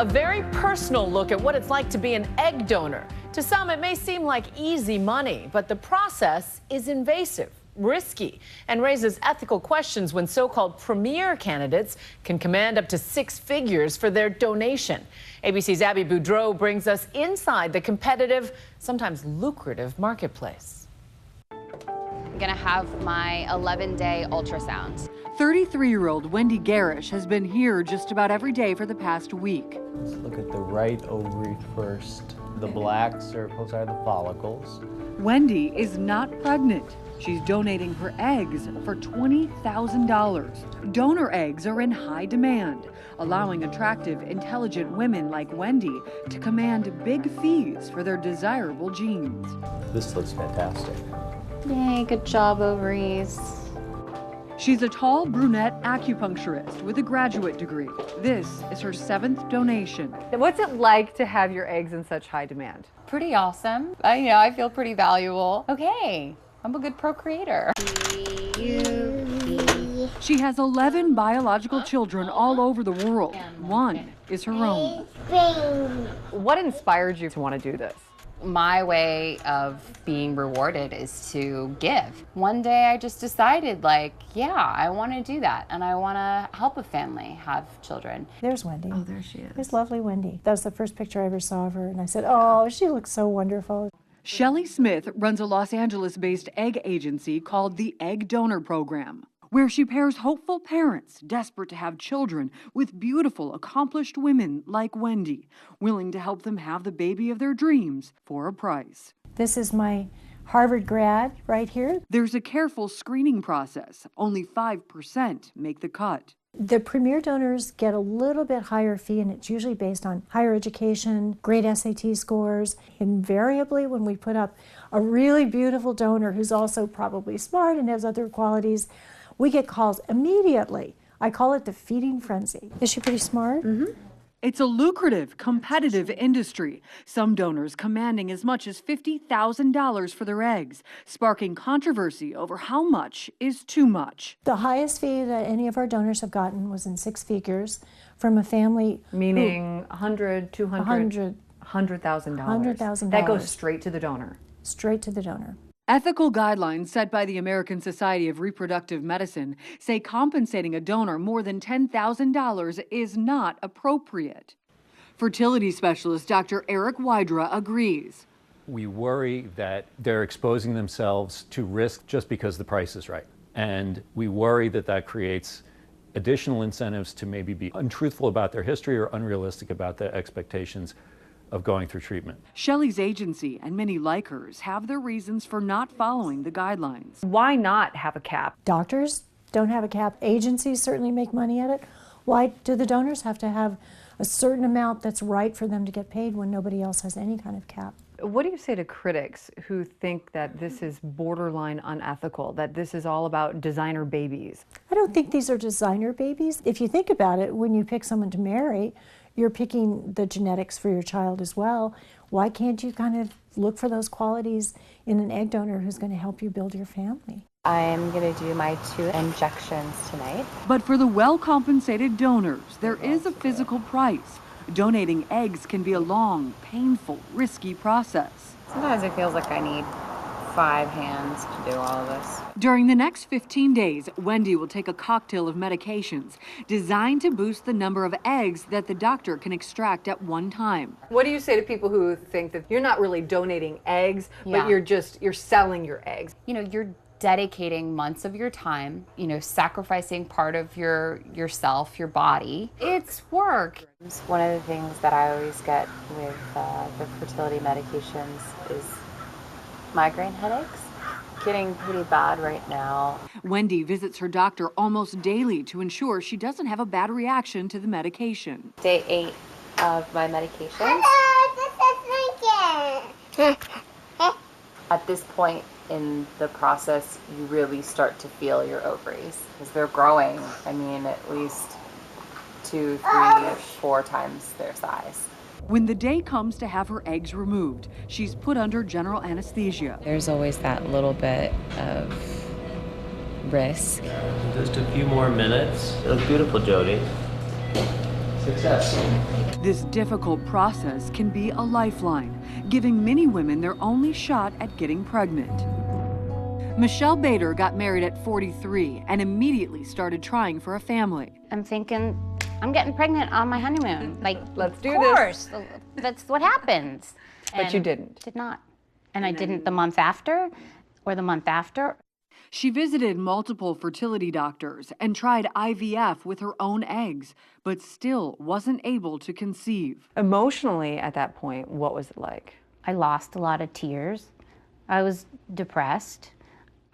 A very personal look at what it's like to be an egg donor. To some, it may seem like easy money, but the process is invasive, risky, and raises ethical questions when so-called premier candidates can command up to 6 figures for their donation. ABC's Abby Boudreau brings us inside the competitive, sometimes lucrative marketplace. I'm gonna have my 11-day ultrasound. 33-year-old Wendy Garish has been here just about every day for the past week. Let's look at the right ovary first. The black circles are the follicles. Wendy is not pregnant. She's donating her eggs for $20,000. Donor eggs are in high demand, allowing attractive, intelligent women like Wendy to command big fees for their desirable genes. This looks fantastic. Yay, good job, ovaries. She's a tall brunette acupuncturist with a graduate degree. This is her 7th donation. What's it like to have your eggs in such high demand? Pretty awesome. I feel pretty valuable. Okay, I'm a good procreator. She has 11 biological children all over the world. One is her own. What inspired you to want to do this? My way of being rewarded is to give. One day I just decided, yeah, I want to do that, and I want to help a family have children. There's Wendy. Oh, there she is. There's lovely Wendy. That was the first picture I ever saw of her, and I said, oh, she looks so wonderful. Shelley Smith runs a Los Angeles-based egg agency called the Egg Donor Program, where she pairs hopeful parents desperate to have children with beautiful, accomplished women like Wendy, willing to help them have the baby of their dreams for a price. This is my Harvard grad right here. There's a careful screening process. Only 5% make the cut. The premier donors get a little bit higher fee, and it's usually based on higher education, great SAT scores. Invariably, when we put up a really beautiful donor who's also probably smart and has other qualities, we get calls immediately. I call it the feeding frenzy. Is she pretty smart? Mm-hmm. It's a lucrative, competitive industry. Some donors commanding as much as $50,000 for their eggs, sparking controversy over how much is too much. The highest fee that any of our donors have gotten was in 6 figures from a family. Meaning $100,000, $200,000, $100,000. $100,000. That goes straight to the donor. Straight to the donor. Ethical guidelines set by the American Society of Reproductive Medicine say compensating a donor more than $10,000 is not appropriate. Fertility specialist Dr. Eric Wydra agrees. We worry that they're exposing themselves to risk just because the price is right. And we worry that that creates additional incentives to maybe be untruthful about their history or unrealistic about their expectations of going through treatment. Shelley's agency and many like hers have their reasons for not following the guidelines. Why not have a cap? Doctors don't have a cap. Agencies certainly make money at it. Why do the donors have to have a certain amount that's right for them to get paid when nobody else has any kind of cap? What do you say to critics who think that this is borderline unethical, that this is all about designer babies? I don't think these are designer babies. If you think about it, when you pick someone to marry, you're picking the genetics for your child as well. Why can't you kind of look for those qualities in an egg donor who's going to help you build your family? I'm going to do my 2 injections tonight. But for the well-compensated donors, there is a physical price. Donating eggs can be a long, painful, risky process. Sometimes it feels like I need 5 hands to do all of this. During the next 15 days, Wendy will take a cocktail of medications designed to boost the number of eggs that the doctor can extract at one time. What do you say to people who think that you're not really donating eggs, but you're selling your eggs? You're dedicating months of your time, sacrificing part of yourself, your body. It's work. One of the things that I always get with the fertility medications is migraine headaches. Getting pretty bad right now. Wendy visits her doctor almost daily to ensure she doesn't have a bad reaction to the medication. Day 8 of my medication. At this point in the process, you really start to feel your ovaries because they're growing. At least 2, 3, 4 times their size. When the day comes to have her eggs removed, she's put under general anesthesia. There's always that little bit of risk. Just a few more minutes. It was beautiful, Jody. Success. This difficult process can be a lifeline, giving many women their only shot at getting pregnant. Michelle Bader got married at 43 and immediately started trying for a family. I'm thinking, I'm getting pregnant on my honeymoon. Like, Let's do of course, that's what happens. But you didn't. Did not. And I didn't the month after or the month after. She visited multiple fertility doctors and tried IVF with her own eggs, but still wasn't able to conceive. Emotionally, at that point, what was it like? I lost a lot of tears. I was depressed.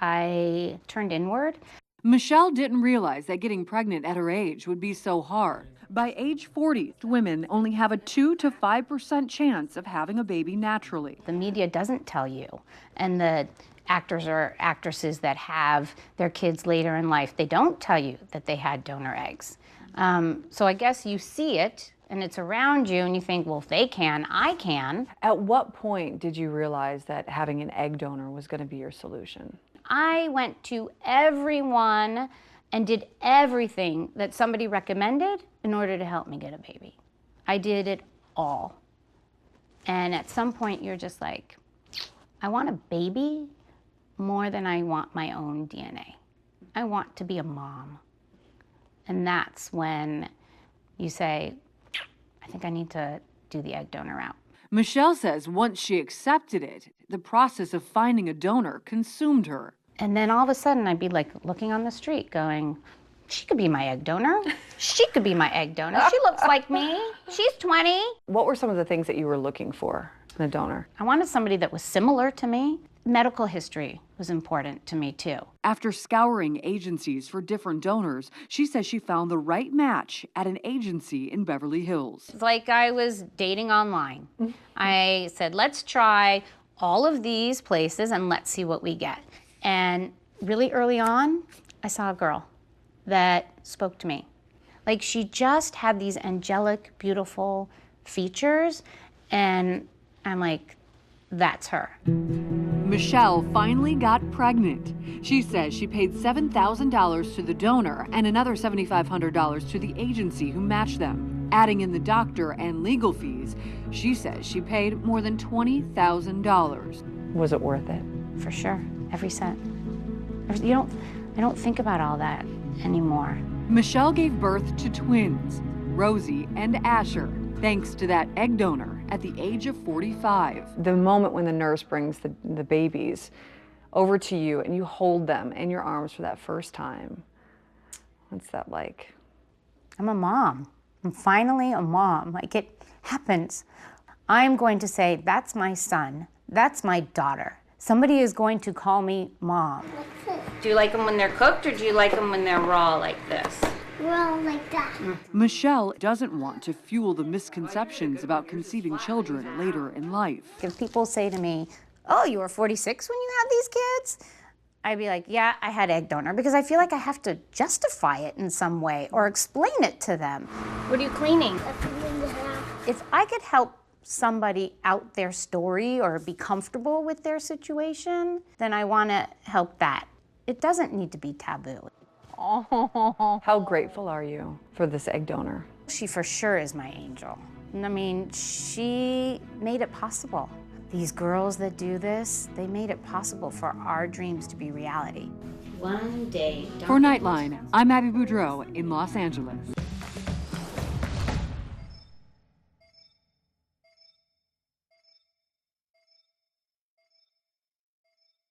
I turned inward. Michelle didn't realize that getting pregnant at her age would be so hard. By age 40, women only have a 2 to 5% chance of having a baby naturally. The media doesn't tell you, and the actors or actresses that have their kids later in life, they don't tell you that they had donor eggs. So I guess you see it, and it's around you, and you think, well, if they can, I can. At what point did you realize that having an egg donor was going to be your solution? I went to everyone and did everything that somebody recommended in order to help me get a baby. I did it all. And at some point, you're just like, I want a baby more than I want my own DNA. I want to be a mom. And that's when you say, I think I need to do the egg donor route. Michelle says once she accepted it, the process of finding a donor consumed her. And then all of a sudden I'd be like looking on the street going, she could be my egg donor. She could be my egg donor. She looks like me. She's 20. What were some of the things that you were looking for in a donor? I wanted somebody that was similar to me. Medical history was important to me too. After scouring agencies for different donors, she says she found the right match at an agency in Beverly Hills. It's like I was dating online. I said, let's try all of these places and let's see what we get. And really early on, I saw a girl that spoke to me. Like, she just had these angelic, beautiful features, and I'm like, that's her. Michelle finally got pregnant. She says she paid $7,000 to the donor and another $7,500 to the agency who matched them. Adding in the doctor and legal fees, she says she paid more than $20,000. Was it worth it? For sure, every cent. I don't think about all that anymore. Michelle gave birth to twins, Rosie and Asher, thanks to that egg donor at the age of 45. The moment when the nurse brings the babies over to you and you hold them in your arms for that first time, what's that like? I'm a mom. I'm finally a mom. Like, it happens. I'm going to say, that's my son. That's my daughter. Somebody is going to call me mom. Do you like them when they're cooked, or do you like them when they're raw like this? Raw like that. Michelle doesn't want to fuel the misconceptions about conceiving children later in life. If people say to me, oh, you were 46 when you had these kids? I'd be like, yeah, I had egg donor, because I feel like I have to justify it in some way or explain it to them. What are you cleaning? If I could help somebody out their story or be comfortable with their situation, then I want to help that. It doesn't need to be taboo. Oh. How grateful are you for this egg donor? She for sure is my angel. I mean, she made it possible. These girls that do this, they made it possible for our dreams to be reality. One day. For Nightline, I'm Abby Boudreau in Los Angeles.